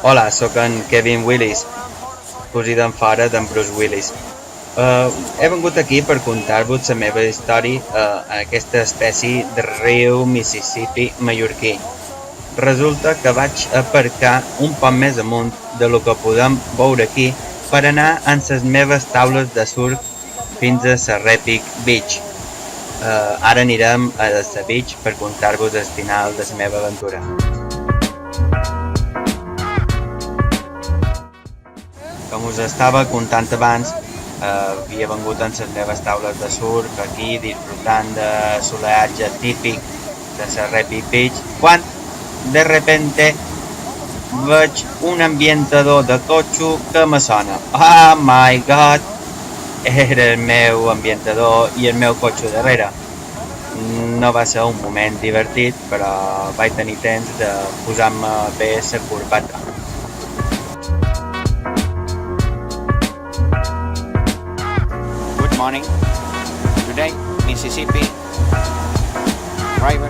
Hola, sóc en Kevin Willis, cosí d'en fora d'en Bruce Willis. He vengut aquí per contar-vos la meva història a aquesta espècie de riu Mississippi mallorquí. Resulta que vaig aparcar un poc més amunt de lo que podem veure aquí per anar en les meves taules de surf fins a la Repic Beach. Ara anirem a la beach per contar-vos el final de la meva aventura. Com us estava contant abans, havia vengut en les meves taules de surf aquí disfrutant de soleatge típic de la Repic Beach quan de repente veig un ambientador de cotxe que me sona. Oh my god! Era el meu ambientador i el meu cotxe darrere. No va ser un moment divertit, però vaig tenir temps de posar-me bé la corbata. Good morning. Today, Mississippi River